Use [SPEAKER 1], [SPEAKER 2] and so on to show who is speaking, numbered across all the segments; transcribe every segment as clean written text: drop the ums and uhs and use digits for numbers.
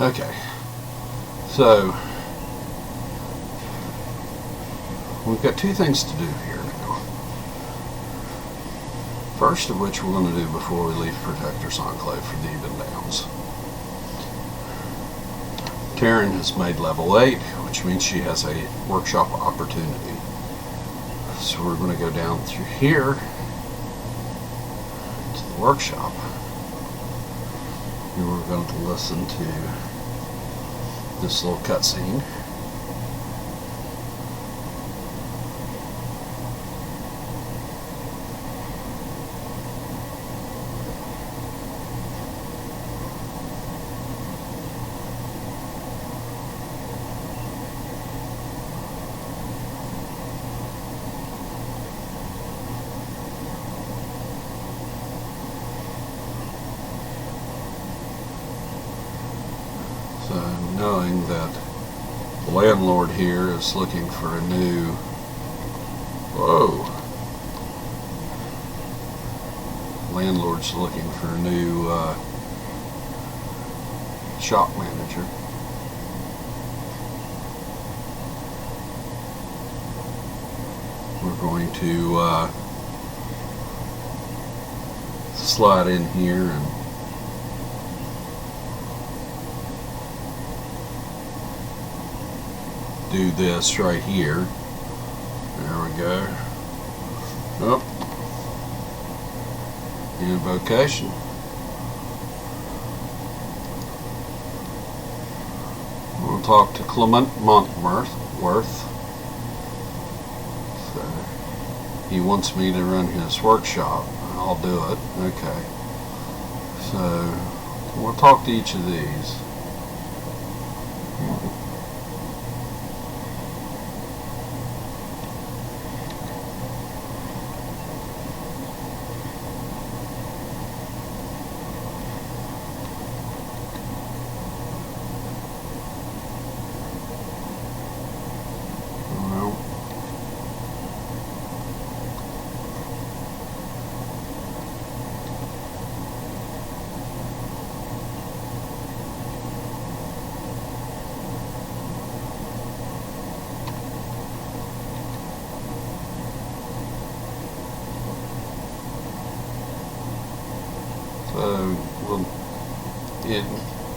[SPEAKER 1] Okay, so we've got two things to do here now. First of which we're going to do before we leave Protector's Enclave for the Even Downs. Taryn has made level 8, which means she has a workshop opportunity. So we're going to go down through here to the workshop. And we're going to listen to this little cutscene. Knowing that the landlord here is looking for a new landlord's looking for a new shop manager. We're going to slide in here and do this right here. There we go. Oh. Invocation. We'll talk to Clement Montworth. So he wants me to run his workshop. I'll do it. Okay. So we'll talk to each of these.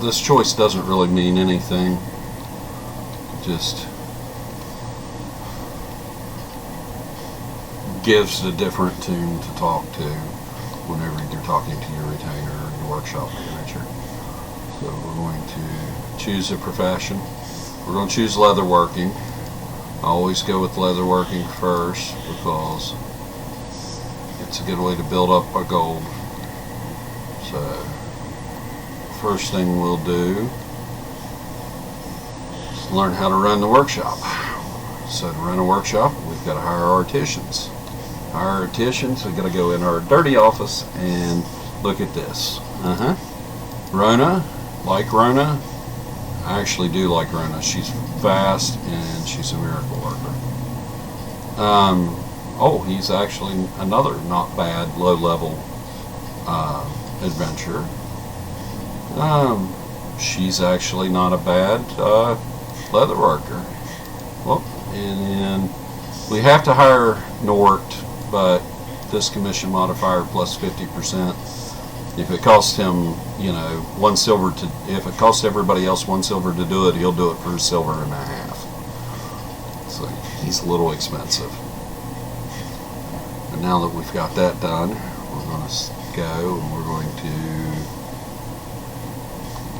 [SPEAKER 1] This choice doesn't really mean anything. Just gives a different toon to talk to whenever you're talking to your retainer or your workshop manager. So we're going to choose a profession. We're going to choose leatherworking. I always go with leatherworking first because it's a good way to build up our gold. So first thing we'll do is learn how to run the workshop. So to run a workshop, we've got to hire artisans. Hire artisans, we've got to go in our dirty office and look at this. Rona, like Rona. I actually do like Rona. She's fast and she's a miracle worker. He's actually another not bad low-level adventurer. She's actually not a bad leather worker. Well, and then we have to hire Nort, but this commission modifier plus 50%. If it costs him, 1 silver if it costs everybody else 1 silver to do it, he'll do it for $1.50 silver. So he's a little expensive. And now that we've got that done, we're going to go and we're going to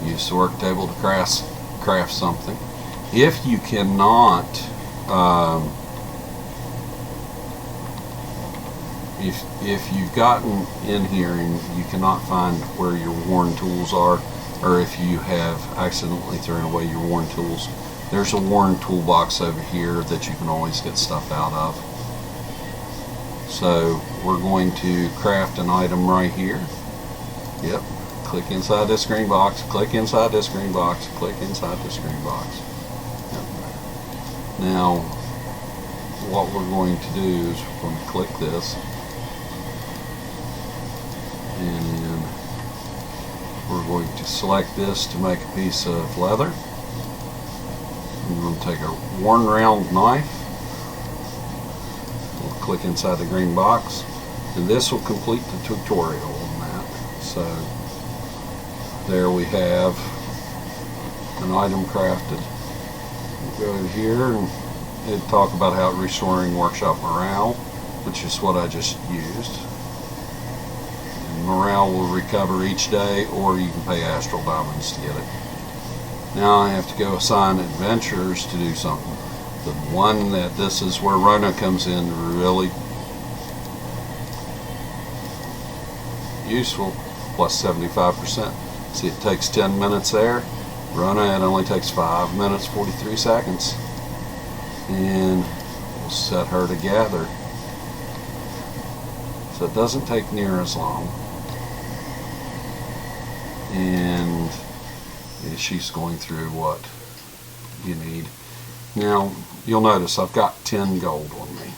[SPEAKER 1] use the work table to craft something. If you cannot, if you've gotten in here and you cannot find where your worn tools are, or if you have accidentally thrown away your worn tools, there's a worn toolbox over here that you can always get stuff out of. So we're going to craft an item right here. Yep. Click inside this green box, click inside this green box, click inside this green box. Yep. Now, what we're going to do is we're going to click this, and We're going to select this to make a piece of leather. We're going to take a worn round knife. We'll click inside the green box, and this will complete the tutorial on that. So there we have an item crafted. We'll go here and it'll talk about how restoring workshop morale, which is what I just used. And morale will recover each day, or you can pay astral diamonds to get it. Now I have to go assign adventures to do something. The one that this is where Rona comes in really useful, plus 75%. See, it takes 10 minutes there. Rona, it only takes 5 minutes 43 seconds. And we'll set her to gather. So it doesn't take near as long. And she's going through what you need. Now, you'll notice I've got 10 gold on me.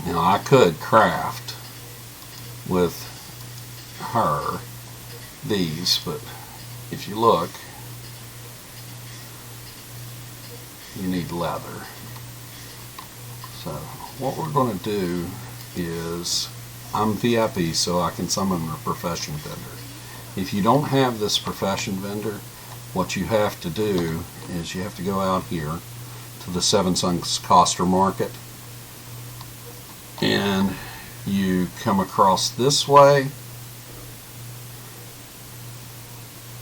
[SPEAKER 1] Now, I could craft with her these, but if you look, you need leather. So what we're going to do is, I'm VIP, so I can summon a profession vendor. If you don't have this profession vendor, what you have to do is you have to go out here to the Seven Suns Coster Market, and you come across this way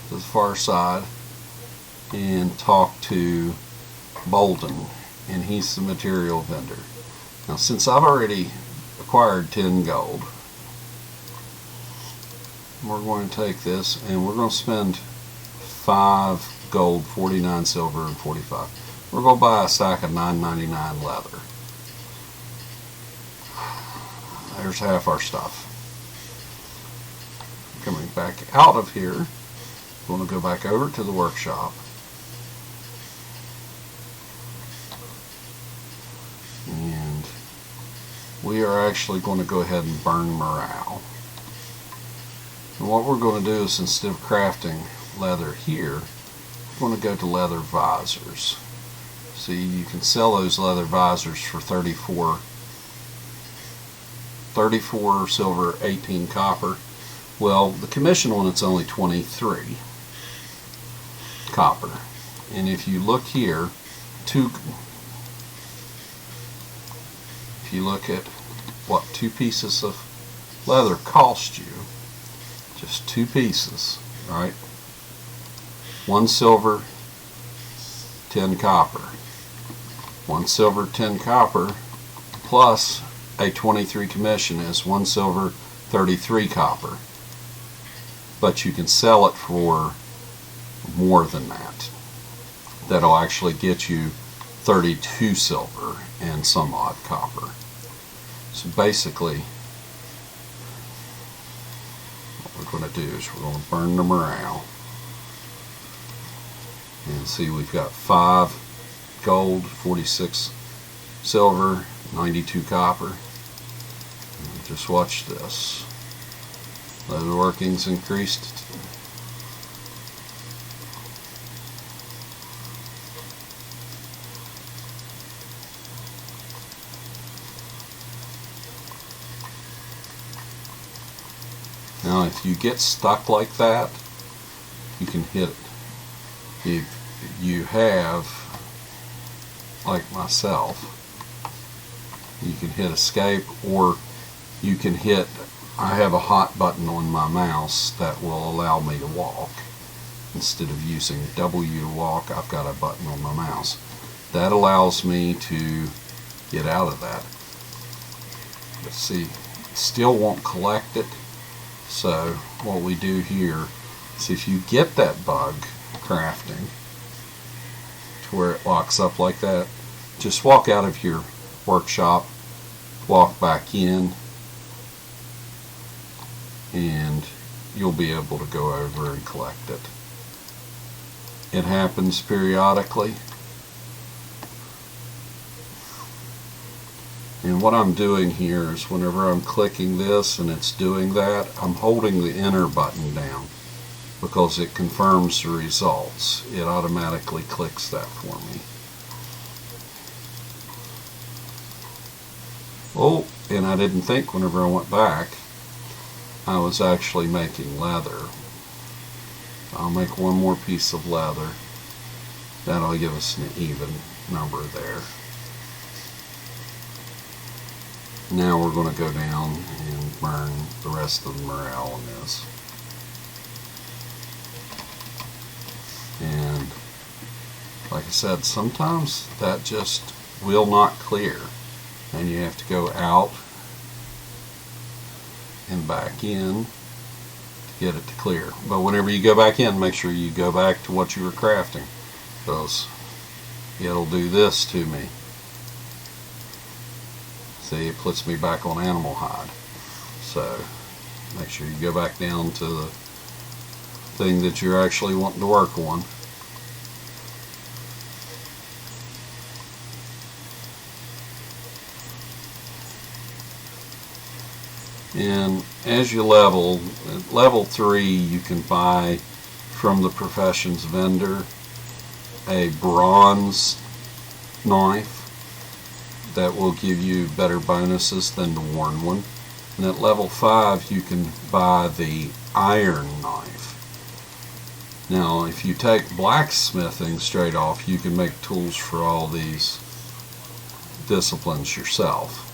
[SPEAKER 1] to the far side and talk to Bolden, and he's the material vendor. Now, since I've already acquired 10 gold, we're going to take this and we're going to spend 5 gold, 49 silver, and 45. We're going to buy a stack of $9.99 leather. There's half our stuff. Coming back out of here, we're going to go back over to the workshop. And we are actually going to go ahead and burn morale. And what we're going to do is, instead of crafting leather here, we're going to go to leather visors. See, you can sell those leather visors for 34 silver, 18 copper. Well, the commission on it's only 23 copper. And if you look here, if you look at what 2 pieces of leather cost you, just 2 pieces, right? 1 silver, 10 copper. 1 silver, 10 copper, plus a 23 commission is 1 silver, 33 copper. But you can sell it for more than that. That'll actually get you 32 silver and some odd copper. So basically, what we're going to do is we're going to burn the morale. And see, we've got 5 gold, 46 silver, 92 copper. And just watch this. Leather workings increased. Now, if you get stuck like that, you can hit it. If you have, like myself, you can hit escape, or you can hit, I have a hot button on my mouse that will allow me to walk. Instead of using W to walk, I've got a button on my mouse. That allows me to get out of that. But see, it still won't collect it. So what we do here is, if you get that bug crafting to where it locks up like that, just walk out of your workshop, walk back in, and you'll be able to go over and collect it. It happens periodically. And what I'm doing here is whenever I'm clicking this and it's doing that, I'm holding the enter button down because it confirms the results. It automatically clicks that for me. Oh, and I didn't think whenever I went back I was actually making leather. I'll make one more piece of leather. That'll give us an even number there. Now we're going to go down and burn the rest of the morale on this. And like I said, sometimes that just will not clear, and you have to go out and back in to get it to clear. But whenever you go back in, make sure you go back to what you were crafting, because it'll do this to me. See, it puts me back on animal hide. So make sure you go back down to the thing that you're actually wanting to work on. And as you level, at level 3 you can buy from the professions vendor a bronze knife that will give you better bonuses than the worn one. And at level 5 you can buy the iron knife. Now if you take blacksmithing straight off, you can make tools for all these disciplines yourself.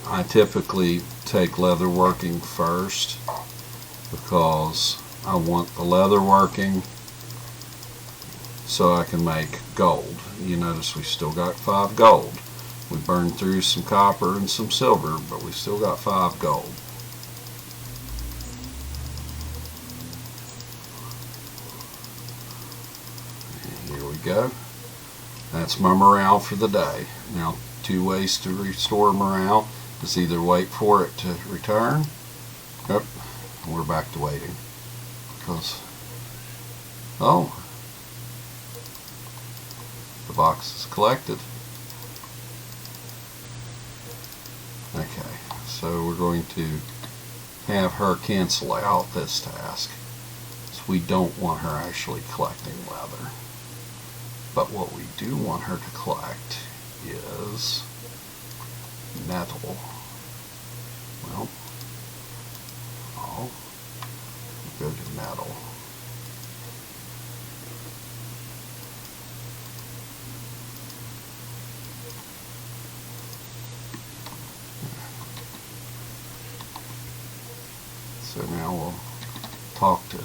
[SPEAKER 1] I typically take leatherworking first because I want the leatherworking so I can make gold. You notice we still got 5 gold. We burned through some copper and some silver, but we still got 5 gold. And here we go. That's my morale for the day. Now, 2 ways to restore morale is either wait for it to return. Yep, we're back to waiting because, oh, the box is collected. Okay, so we're going to have her cancel out this task. So we don't want her actually collecting leather. But what we do want her to collect is metal. Well, I'll go to metal. So now we'll talk to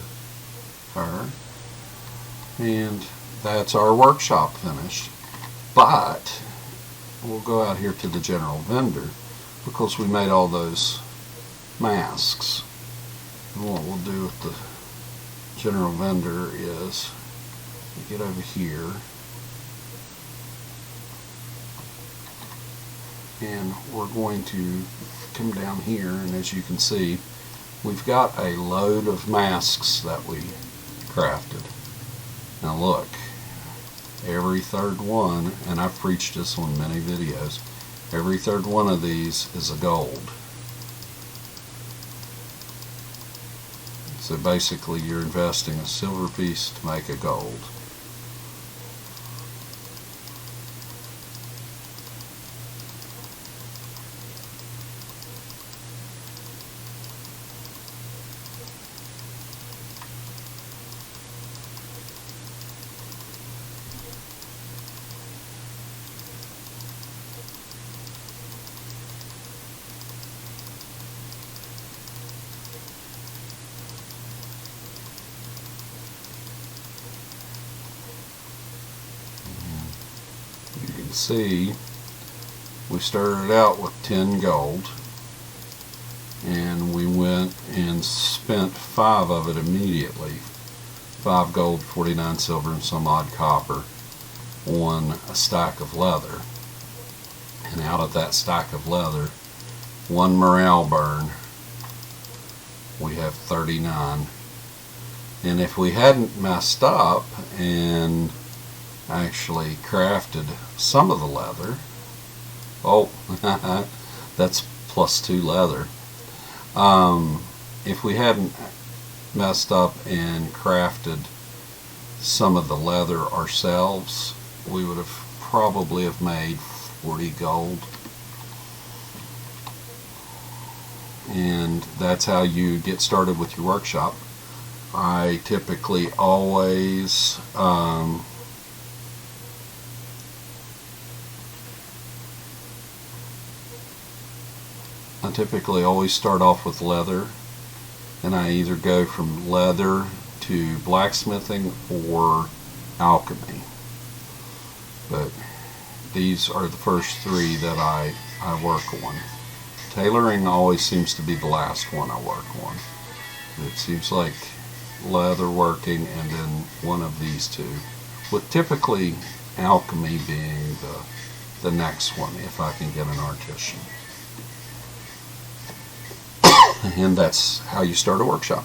[SPEAKER 1] her, and that's our workshop finished. But we'll go out here to the general vendor because we made all those masks. And what we'll do with the general vendor is we get over here and we're going to come down here, and as you can see, we've got a load of masks that we crafted. Now look, every third one, and I've preached this on many videos, every third one of these is a gold. So basically you're investing a silver piece to make a gold. See, we started out with 10 gold and we went and spent 5 of it immediately, 5 gold, 49 silver and some odd copper on a stack of leather. And out of that stack of leather, 1 morale burn, we have 39. And if we hadn't messed up and actually crafted some of the leather, Oh, that's +2 leather. If we hadn't messed up and crafted some of the leather ourselves, we would have probably have made 40 gold. And that's how you get started with your workshop. I typically always start off with leather, and I either go from leather to blacksmithing or alchemy. But these are the first 3 that I work on. Tailoring always seems to be the last one I work on. It seems like leather working and then one of these 2, with typically alchemy being the next one if I can get an artisan. And that's how you start a workshop.